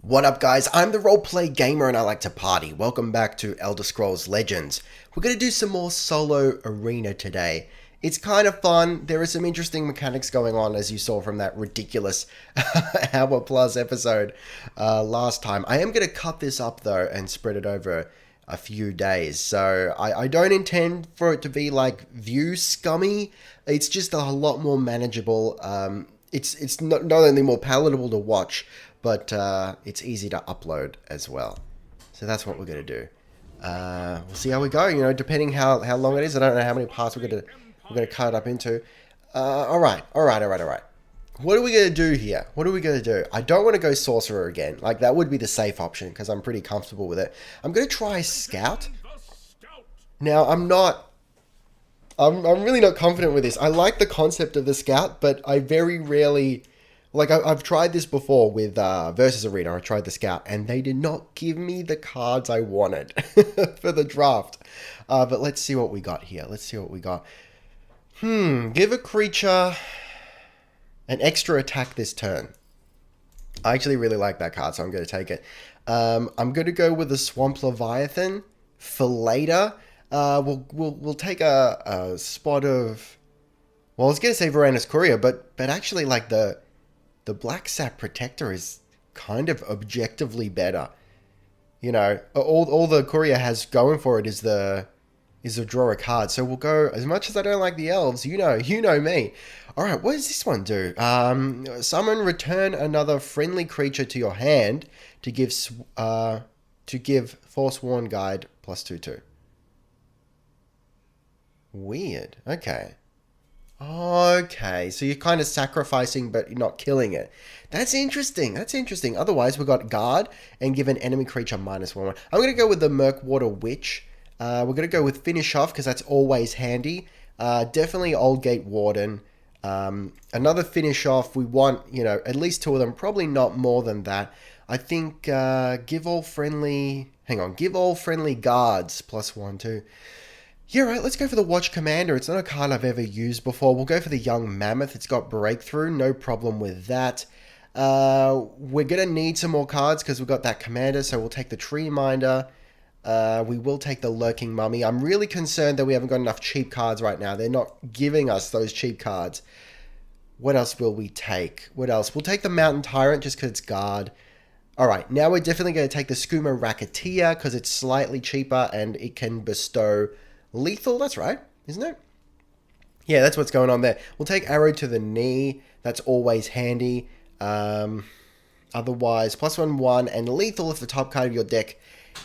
What up guys, I'm the roleplay gamer and I like to party. Welcome back to Elder Scrolls Legends. We're going to do some more solo arena today. It's kind of fun, there are some interesting mechanics going on as you saw from that ridiculous hour plus episode last time. I am going to cut this up though and spread it over a few days. So I don't intend for it to be like view scummy, it's just a lot more manageable. It's not only more palatable to watch, but it's easy to upload as well. So that's what we're going to do. We'll see how we go, you know, depending how long it is. I don't know how many parts we're going to cut it up into. All right. What are we going to do here? What are we going to do? I don't want to go Sorcerer again. Like, that would be the safe option because I'm pretty comfortable with it. I'm going to try Scout. Now, I'm really not confident with this. I like the concept of the Scout, but I very rarely... Like, I've tried this before with Versus Arena. I tried the Scout, and they did not give me the cards I wanted for the draft. But let's see what we got here. Let's see what we got. Give a creature an extra attack this turn. I actually really like that card, so I'm going to take it. I'm going to go with the Swamp Leviathan for later. We'll take a spot of... Well, I was going to say Varanus Courier, but actually, like, the Black Sap Protector is kind of objectively better. You know, all the Courier has going for it is the draw a card. So we'll go, as much as I don't like the elves, you know me. All right, what does this one do? Summon, return another friendly creature to your hand to give Forsworn Guide +2/2. Weird. Okay. Okay, so you're kind of sacrificing, but you're not killing it. That's interesting. Otherwise, we've got Guard and give an enemy creature -1/1. I'm going to go with the Murkwater Witch. We're going to go with Finish Off because that's always handy. Definitely Old Gate Warden. Another Finish Off. We want, you know, at least 2 of them. Probably not more than that. I think give all friendly... Hang on. Give all friendly guards +1/2. Yeah, right, let's go for the Watch Commander. It's not a card I've ever used before. We'll go for the Young Mammoth. It's got Breakthrough. No problem with that. We're going to need some more cards because we've got that Commander, so we'll take the Tree Minder. We will take the Lurking Mummy. I'm really concerned that we haven't got enough cheap cards right now. They're not giving us those cheap cards. What else will we take? What else? We'll take the Mountain Tyrant just because it's Guard. All right, now we're definitely going to take the Skooma Racketeer because it's slightly cheaper and it can bestow... Lethal, that's right, isn't it? Yeah, that's what's going on there. We'll take Arrow to the Knee. That's always handy. Otherwise, +1/1 and Lethal if the top card of your deck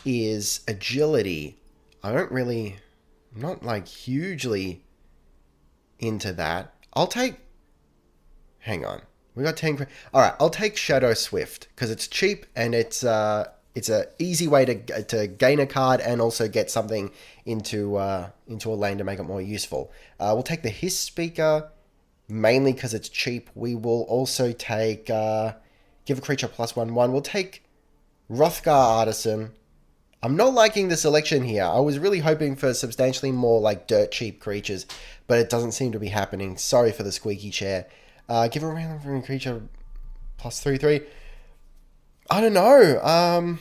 is Agility. I'm not like hugely into that. I'll take... Hang on. We got 10... All right, I'll take Shadow Swift because it's cheap and it's a easy way to gain a card and also get something into a lane to make it more useful. We'll take the Hiss Speaker, mainly because it's cheap. We will also take give a creature +1/1. We'll take Rothgar Artisan. I'm not liking the selection here. I was really hoping for substantially more like dirt cheap creatures, but it doesn't seem to be happening. Sorry for the squeaky chair. Give a random creature +3/3. I don't know.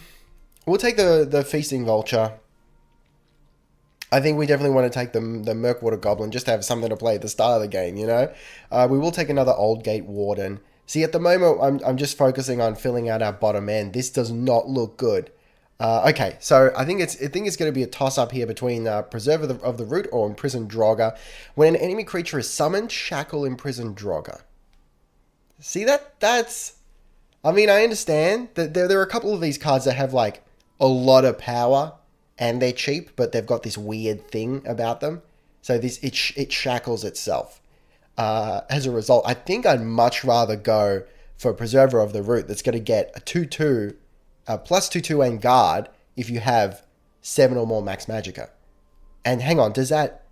We'll take the Feasting Vulture. I think we definitely want to take the Murkwater Goblin just to have something to play at the start of the game, you know? We will take another Old Gate Warden. See, at the moment, I'm just focusing on filling out our bottom end. This does not look good. Okay, so I think it's going to be a toss-up here between Preserver of the Root or Imprisoned Draugr. When an enemy creature is summoned, shackle Imprisoned Draugr. See, that's... I mean, I understand that there are a couple of these cards that have, like, a lot of power, and they're cheap, but they've got this weird thing about them. So it shackles itself. As a result, I think I'd much rather go for a Preserver of the Root that's going to get a 2/2, +2/2 and Guard if you have 7 or more Max Magicka. And hang on, does that...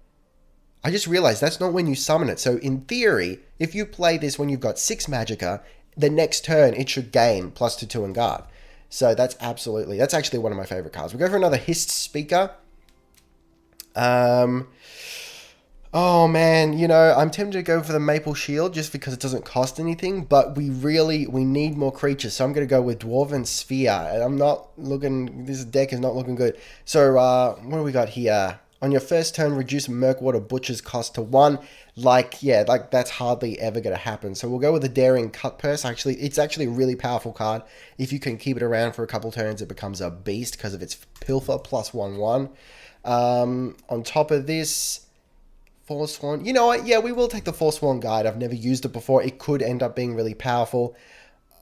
I just realized that's not when you summon it. So in theory, if you play this when you've got 6 Magicka, the next turn it should gain +2/2 and Guard. So that's actually one of my favorite cards. We'll go for another Hist Speaker. Oh man, you know, I'm tempted to go for the Maple Shield just because it doesn't cost anything, but we need more creatures, so I'm gonna go with Dwarven Sphere. And I'm not looking, this deck is not looking good. So what do we got here? On your first turn, reduce Murkwater Butcher's cost to 1. Like, yeah, like that's hardly ever gonna happen. So we'll go with the Daring Cut Purse. Actually, it's actually a really powerful card. If you can keep it around for a couple turns, it becomes a beast because of its Pilfer plus 1/1. On top of this, Forsworn. You know what? Yeah, we will take the Forsworn Guide. I've never used it before. It could end up being really powerful.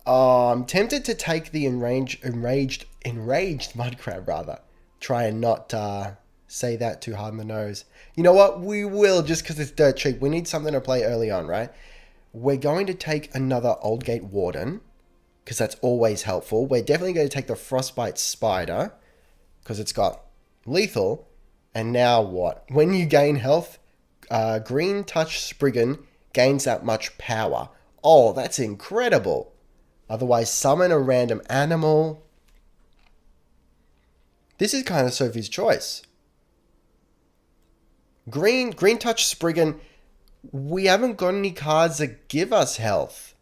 I'm tempted to take the enraged Mudcrab, rather. Try and not say that too hard in the nose. You know what? We will, just because it's dirt cheap. We need something to play early on, right? We're going to take another Oldgate Warden, because that's always helpful. We're definitely going to take the Frostbite Spider, because it's got lethal. And now what? When you gain health, Green Touch Spriggan gains that much power. Oh, that's incredible. Otherwise, summon a random animal. This is kind of Sophie's choice. Green Touch Spriggan, we haven't got any cards that give us health.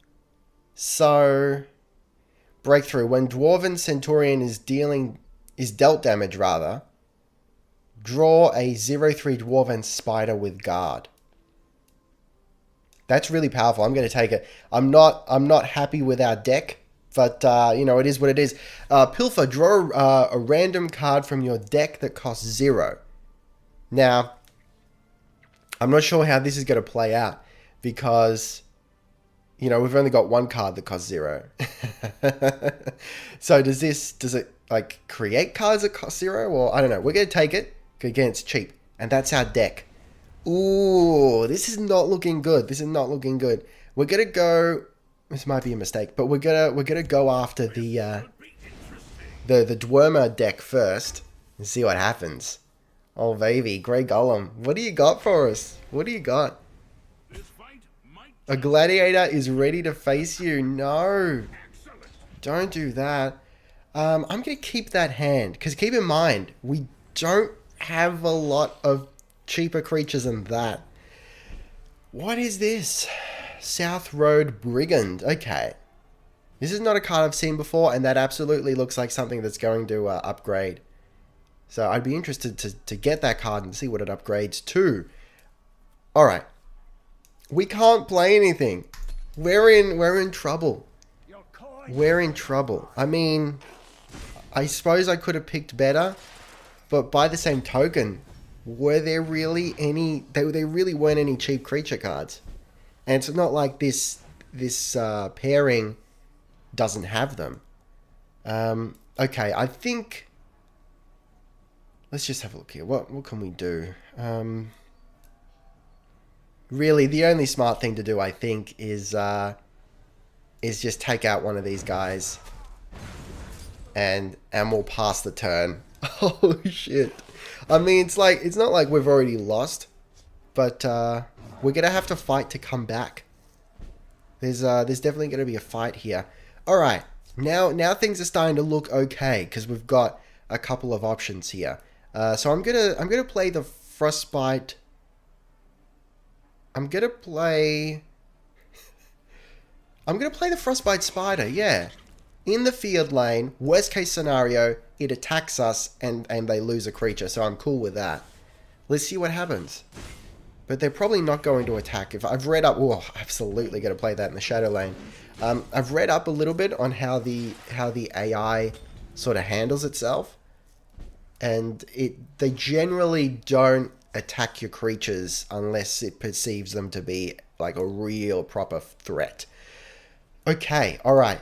So, Breakthrough. When Dwarven Centaurian is dealt damage, rather, draw a 0/3 Dwarven Spider with Guard. That's really powerful. I'm going to take it. I'm not happy with our deck, but you know, it is what it is. Pilfer, draw a random card from your deck that costs 0. Now, I'm not sure how this is going to play out because, you know, we've only got one card that costs 0. So does it like create cards that cost 0? Or I don't know. We're going to take it. Again, it's cheap. And that's our deck. Ooh, this is not looking good. This is not looking good. We're going to go... This might be a mistake, but we're gonna go after the Dwarmer deck first and see what happens. Oh, baby. Grey Golem. What do you got for us? What do you got? A gladiator is ready to face you. No. Don't do that. I'm going to keep that hand. Because keep in mind, we don't have a lot of cheaper creatures than that. What is this? South Road Brigand. Okay. This is not a card I've seen before, and that absolutely looks like something that's going to upgrade. So I'd be interested to get that card and see what it upgrades to. Alright. We can't play anything. We're in trouble. We're in trouble. I mean, I suppose I could have picked better, but by the same token, were there really any... There really weren't any cheap creature cards. And it's not like this pairing doesn't have them. Okay, I think... Let's just have a look here. What can we do? Really, the only smart thing to do, I think, is just take out one of these guys. And we'll pass the turn. Oh, shit. I mean, it's not like we've already lost. But we're going to have to fight to come back. There's definitely going to be a fight here. Alright, now things are starting to look okay. Because we've got a couple of options here. So I'm gonna play the Frostbite. I'm gonna play the Frostbite Spider, yeah. In the field lane, worst case scenario, it attacks us and they lose a creature, so I'm cool with that. Let's see what happens. But they're probably not going to attack. If I've read up, oh, absolutely gonna play that in the Shadow Lane. I've read up a little bit on how the AI sort of handles itself. And they generally don't attack your creatures unless it perceives them to be like a real proper threat. Okay, all right.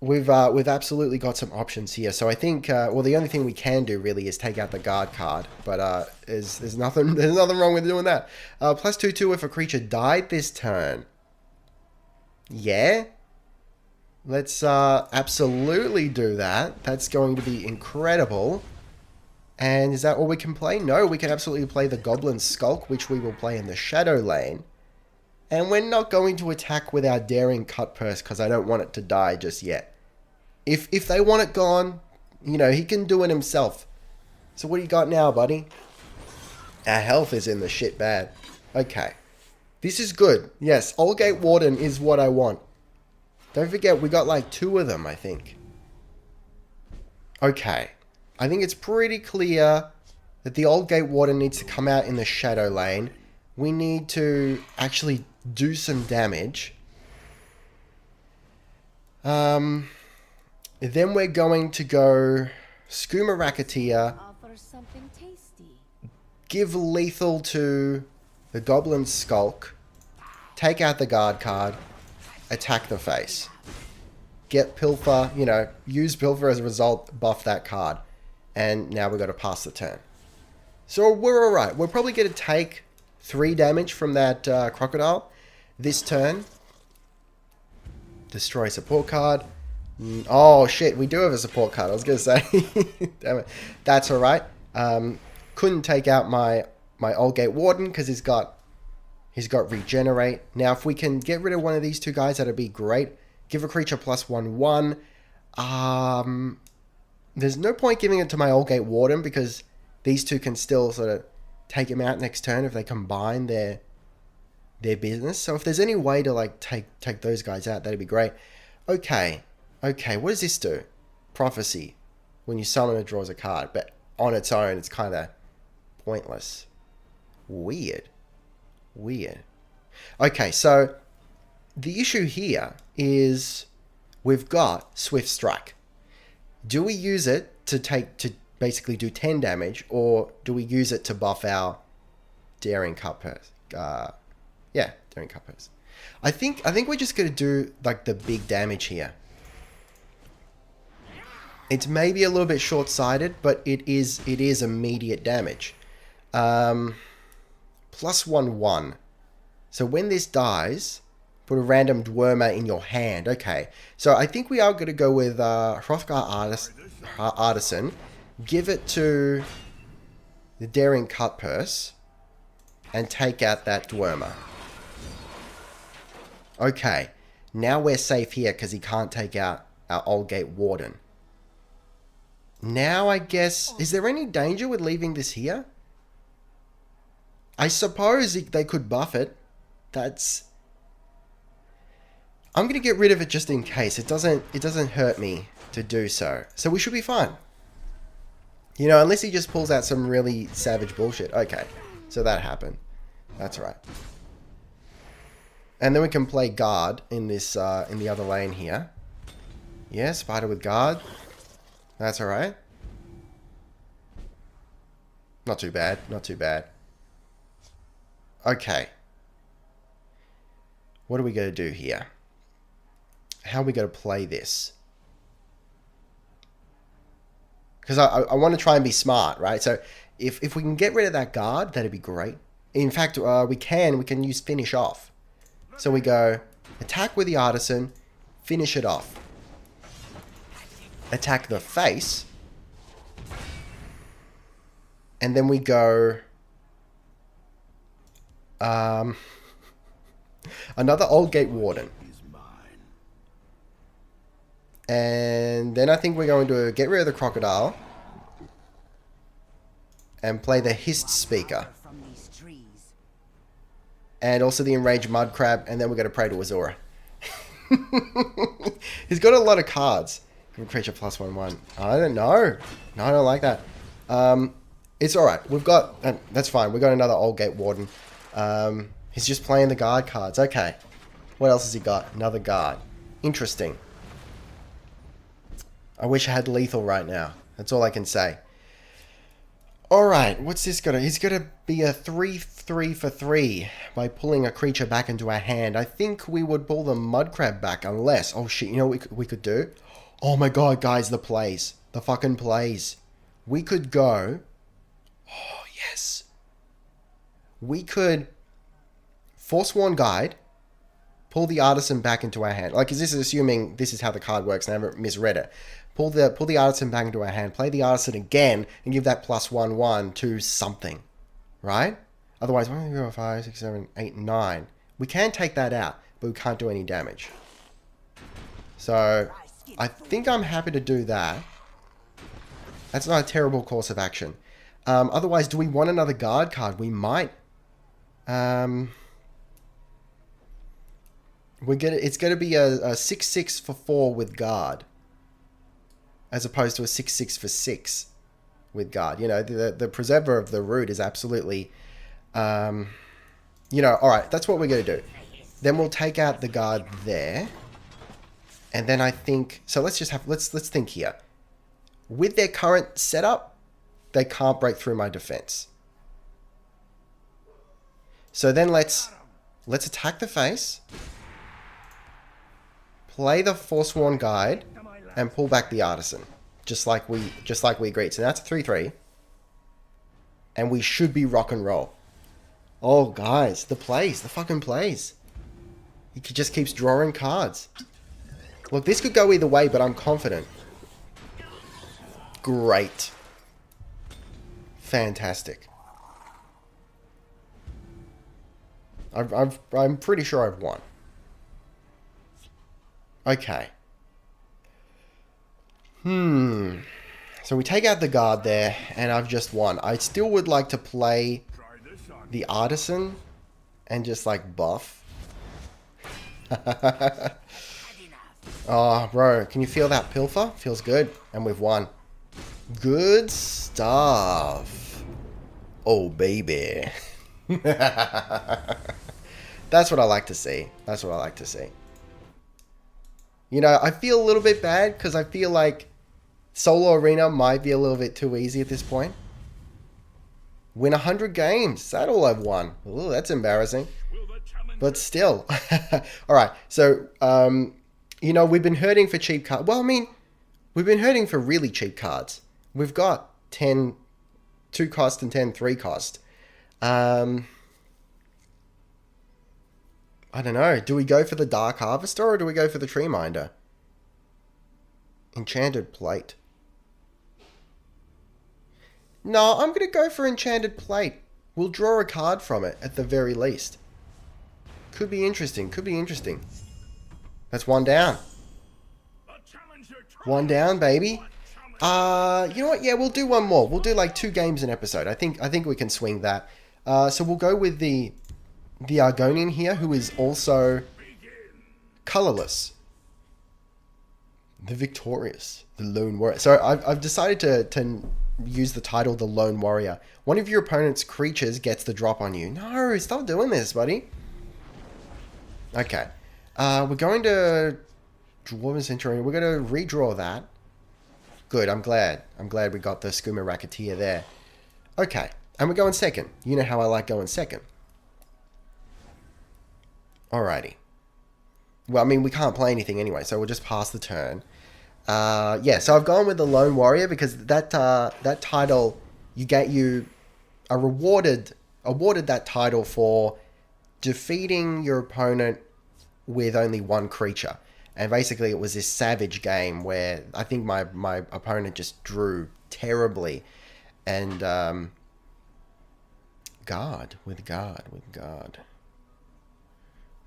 We've absolutely got some options here. So I think well, the only thing we can do really is take out the guard card. But there's nothing wrong with doing that. Plus 2/2 if a creature died this turn. Yeah. Let's absolutely do that. That's going to be incredible. And is that all we can play? No, we can absolutely play the Goblin Skulk, which we will play in the Shadow Lane. And we're not going to attack with our Daring Cut Purse because I don't want it to die just yet. If they want it gone, you know, he can do it himself. So what do you got now, buddy? Our health is in the shit bad. Okay. This is good. Yes, Oldgate Warden is what I want. Don't forget, we got like 2 of them, I think. Okay. I think it's pretty clear that the Oldgate Warden needs to come out in the shadow lane. We need to actually do some damage. Then we're going to go Skooma Racketeer. Give lethal to the Goblin Skulk. Take out the guard card. Attack the face. Get Pilfer, you know, use Pilfer as a result, buff that card. And now we've got to pass the turn. So we're alright. We're probably going to take 3 damage from that Crocodile this turn. Destroy support card. Oh shit, we do have a support card. I was going to say. Damn it. That's alright. Couldn't take out my Oldgate Warden because he's got regenerate. Now if we can get rid of one of these 2 guys, that'd be great. Give a creature +1/1. There's no point giving it to my Oldgate Warden because these 2 can still sort of take him out next turn if they combine their business. So if there's any way to like take those guys out, that'd be great. Okay, what does this do? Prophecy. When you summon it, draws a card, but on its own, it's kind of pointless. Weird. Okay, so the issue here is we've got Swift Strike. Do we use it to basically do 10 damage, or do we use it to buff our Daring Cutpurse? Yeah, Daring Cutpurse. I think we're just gonna do like the big damage here. It's maybe a little bit short-sighted, but it is immediate damage. +1/1. So when this dies, put a random Dwemer in your hand. Okay, so I think we are going to go with Hrothgar Artisan. Give it to the Daring Cutpurse and take out that Dwemer. Okay, now we're safe here because he can't take out our Oldgate Warden. Now I guess, is there any danger with leaving this here? I suppose they could buff it. I'm going to get rid of it just in case. It doesn't hurt me to do so. So we should be fine. You know, unless he just pulls out some really savage bullshit. Okay, so that happened. That's right. And then we can play guard in this in the other lane here. Yeah, spider with guard. That's alright. Not too bad. Okay. What are we going to do here? How are we going to play this? Because I want to try and be smart, right? So if we can get rid of that guard, that'd be great. In fact, we can use finish off. So we go attack with the Artisan, finish it off. Attack the face. And then we go another Oldgate Warden. And then I think we're going to get rid of the Crocodile and play the Hist Speaker. And also the Enraged Mud Crab, and then we're going to pray to Azura. He's got a lot of cards. Creature +1/1. I don't know. No, I don't like that. It's alright. We've got... that's fine. We've got another Oldgate Warden. He's just playing the guard cards. Okay. What else has he got? Another guard. Interesting. I wish I had lethal right now. That's all I can say. Alright, what's this gonna... He's gonna be a 3/3 for 3 by pulling a creature back into our hand. I think we would pull the Mud Crab back unless... Oh shit, you know what we could do? Oh my god, guys, the plays. The fucking plays. We could go... Oh, yes. We could Forsworn Guide, pull the Artisan back into our hand. Like, this is assuming this is how the card works, and I haven't misread it. Pull the Artisan back into our hand, play the Artisan again, and give that +1/1 to something. Right? Otherwise, 1, 2, 3, 4, 5, 6, 7, 8, 9. We can take that out, but we can't do any damage. So, I think I'm happy to do that. That's not a terrible course of action. Otherwise, do we want another guard card? We might Um, it's gonna be a 6/6 for 4 with guard, as opposed to a 6/6 for 6 with guard. You know, the preserver of the root is absolutely, you know. All right, that's what we're gonna do. Then we'll take out the guard there, and then I think so. Let's think here. With their current setup, they can't break through my defense. So then let's attack the face, play the Forsworn Guide, and pull back the Artisan, just like we agreed. So that's a 3/3, and we should be rock and roll. Oh, guys, the fucking plays. He just keeps drawing cards. Look, this could go either way, but I'm confident. Great. Fantastic. I'm pretty sure I've won. Okay. So we take out the guard there, and I've just won. I still would like to play the Artisan and just, like, buff. Oh, bro, can you feel that pilfer? Feels good. And we've won. Good stuff. Oh, baby. That's what I like to see. That's what I like to see. You know, I feel a little bit bad because I feel like Solo Arena might be a little bit too easy at this point. Win 100 games. That's all I've won. Ooh, that's embarrassing. But still. Alright, so, you know, we've been hurting for cheap cards. Well, I mean, we've been hurting for really cheap cards. We've got 10 2 cost and 10 3 cost. I don't know. Do we go for the Dark Harvester or do we go for the Tree Minder? Enchanted Plate. No, I'm going to go for Enchanted Plate. We'll draw a card from it at the very least. Could be interesting. Could be interesting. That's one down. One down, baby. You know what? Yeah, we'll do one more. We'll do like 2 games an episode. I think we can swing that. So we'll go with the Argonian here, who is also colorless. The Victorious. The Lone Warrior. So I've decided to use the title The Lone Warrior. One of your opponent's creatures gets the drop on you. No, stop doing this, buddy. Okay. We're going to Dwarven Centurion. We're going to redraw that. Good, I'm glad. I'm glad we got the Skooma Racketeer there. Okay, and we're going second. You know how I like going second. Alrighty. Well, I mean, we can't play anything anyway, so we'll just pass the turn. Yeah, so I've gone with the Lone Warrior because that title, you are awarded that title for defeating your opponent with only 1 creature. And basically it was this savage game where I think my opponent just drew terribly. And guard.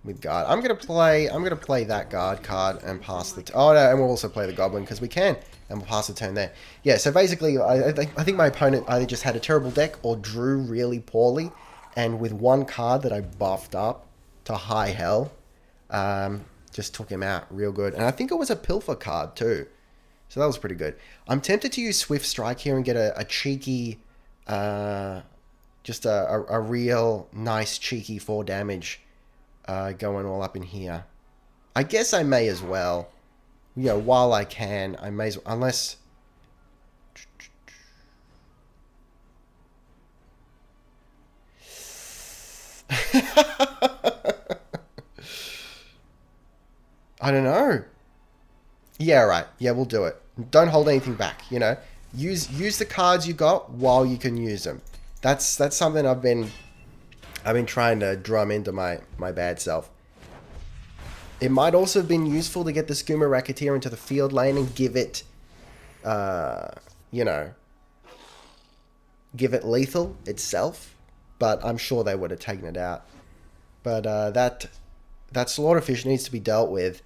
I'm gonna play that guard card and pass the oh no, and we'll also play the goblin because we can, and we'll pass the turn there. Yeah, so basically I think my opponent either just had a terrible deck or drew really poorly, and with 1 card that I buffed up to high hell, just took him out real good. And I think it was a pilfer card too. So that was pretty good. I'm tempted to use Swift Strike here and get a cheeky, just a real nice cheeky 4 damage going all up in here. I guess I may as well. You know, while I can, I may as well. Unless... I don't know. Yeah, right. Yeah, we'll do it. Don't hold anything back, you know. Use the cards you got while you can use them. That's something I've been trying to drum into my bad self. It might also have been useful to get the Skooma Racketeer into the field lane and give it, you know, give it lethal itself. But I'm sure they would have taken it out. But that Slaughterfish needs to be dealt with.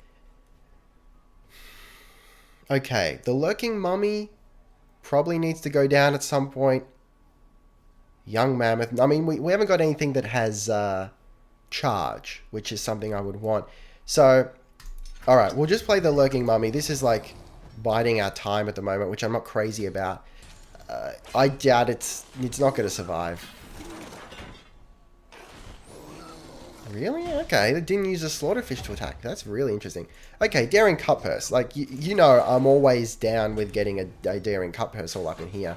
Okay, the Lurking Mummy probably needs to go down at some point. Young Mammoth. I mean, we haven't got anything that has charge, which is something I would want. So, alright, we'll just play the Lurking Mummy. This is like biding our time at the moment, which I'm not crazy about. I doubt it's not going to survive. Really? Okay, they didn't use a slaughterfish to attack. That's really interesting. Okay, Daring Cutpurse. Like, you know, I'm always down with getting a Daring Cutpurse all up in here.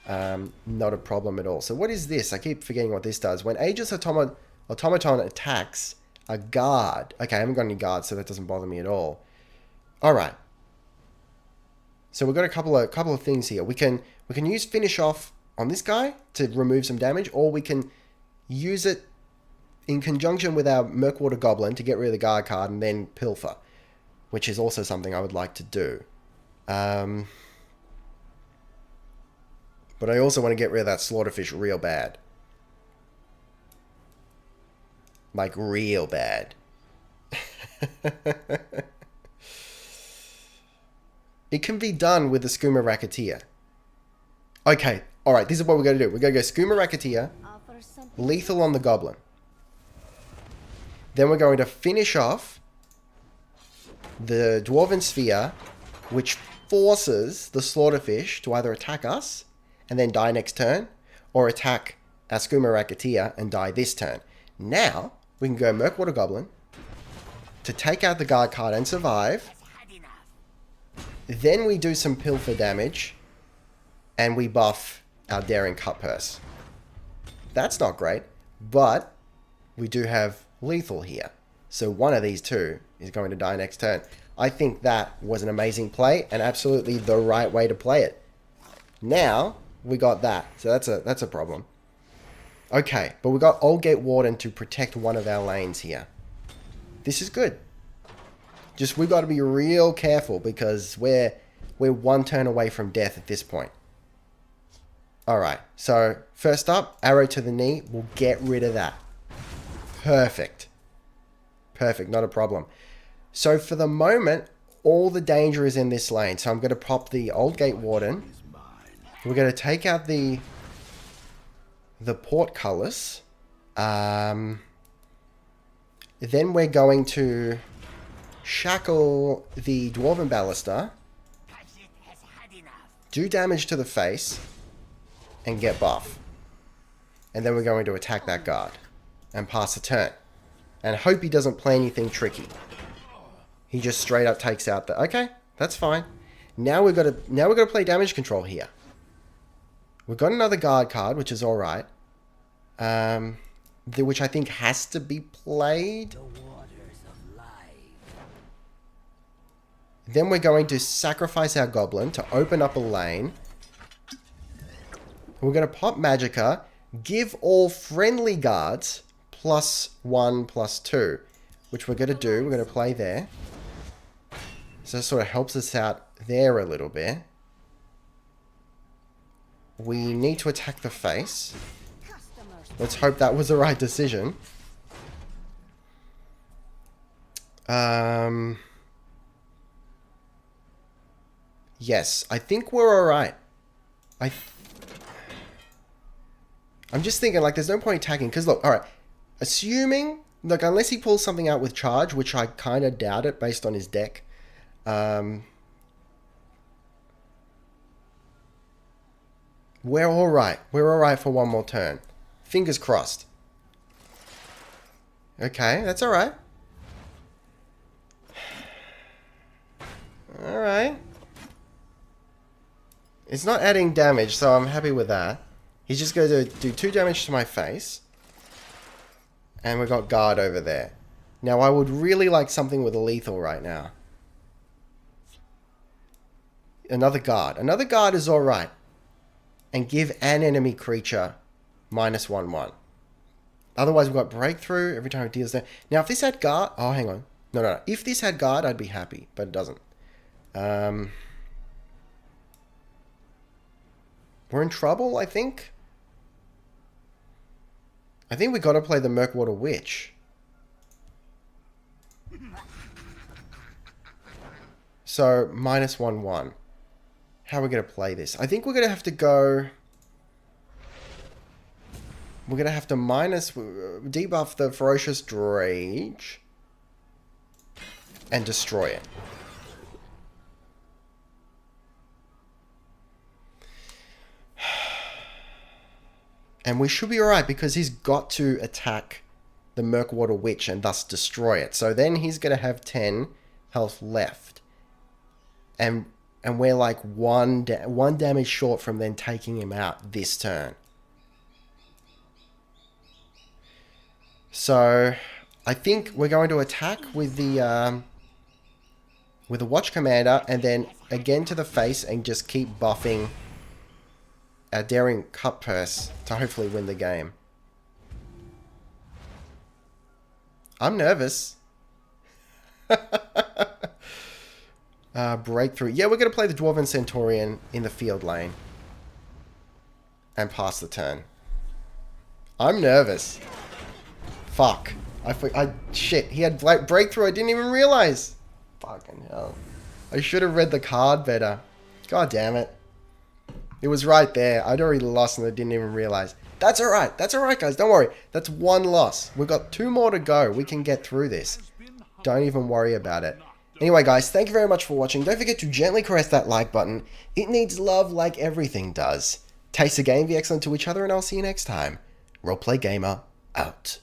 Not a problem at all. So what is this? I keep forgetting what this does. When Aegis Automaton attacks a guard. Okay, I haven't got any guards, so that doesn't bother me at all. Alright. So we've got a couple of things here. We can use Finish Off on this guy to remove some damage, or we can use it in conjunction with our Murkwater Goblin to get rid of the guard card and then Pilfer, which is also something I would like to do. But I also want to get rid of that Slaughterfish real bad. Like, real bad. It can be done with the Skooma Racketeer. Okay, alright, this is what we're going to do. We're going to go Skooma Racketeer, lethal on the Goblin. Then we're going to finish off the Dwarven Sphere, which forces the Slaughterfish to either attack us and then die next turn, or attack our Skooma Racketeer and die this turn. Now, we can go Murkwater Goblin to take out the guard card and survive. Then we do some Pilfer damage, and we buff our Daring Cutpurse. That's not great, but we do have lethal here. So one of these two is going to die next turn. I think that was an amazing play, and absolutely the right way to play it. Now, we got that. So that's a problem. Okay, but we got Old Gate Warden to protect one of our lanes here. This is good. Just, we've got to be real careful because we're one turn away from death at this point. Alright, so first up, arrow to the knee. We'll get rid of that. Perfect. Perfect, not a problem. So for the moment, all the danger is in this lane. So I'm going to pop the Old Gate Warden. We're going to take out the Portcullis. Then we're going to shackle the Dwarven Ballista, do damage to the face, and get buff. And then we're going to attack that guard and pass a turn. And hope he doesn't play anything tricky. He just straight up takes out the... Okay, that's fine. Now we're gonna play damage control here. We've got another guard card, which is alright. Which I think has to be played. Then we're going to sacrifice our Goblin to open up a lane. We're going to pop Magicka, give all friendly guards +1/+2, which we're going to do. We're going to play there. So it sort of helps us out there a little bit. We need to attack the face. Let's hope that was the right decision. Yes, I think we're alright. I'm just thinking, like, there's no point attacking. Because, look, alright. Assuming, like, unless he pulls something out with charge, which I kind of doubt it based on his deck. We're alright. We're alright for one more turn. Fingers crossed. Okay, that's alright. Alright. It's not adding damage, so I'm happy with that. He's just going to do 2 damage to my face. And we've got guard over there. Now, I would really like something with lethal right now. Another guard. Another guard is alright. And give an enemy creature -1/1. Otherwise, we've got breakthrough every time it deals damage. Now, if this had guard... Oh, hang on. No. If this had guard, I'd be happy. But it doesn't. We're in trouble, I think. I think we got to play the Murkwater Witch. So, -1/1. How are we going to play this? I think we're going to have to go... We're going to have to debuff the Ferocious Rage and destroy it. And we should be alright because he's got to attack the Murkwater Witch and thus destroy it. So then he's going to have 10 health left. And we're like one damage short from then taking him out this turn. So I think we're going to attack with the Watch Commander and then again to the face and just keep buffing our Daring Cutpurse to hopefully win the game. I'm nervous. Breakthrough. Yeah, we're going to play the Dwarven Centaurian in the field lane. And pass the turn. I'm nervous. Fuck. Shit, he had breakthrough. I didn't even realize. Fucking hell. I should have read the card better. God damn it. It was right there. I'd already lost and I didn't even realize. That's alright. That's alright, guys. Don't worry. That's one loss. We've got 2 more to go. We can get through this. Don't even worry about it. Anyway, guys, thank you very much for watching. Don't forget to gently caress that like button. It needs love like everything does. Taste the game, be excellent to each other, and I'll see you next time. Roleplay Gamer, out.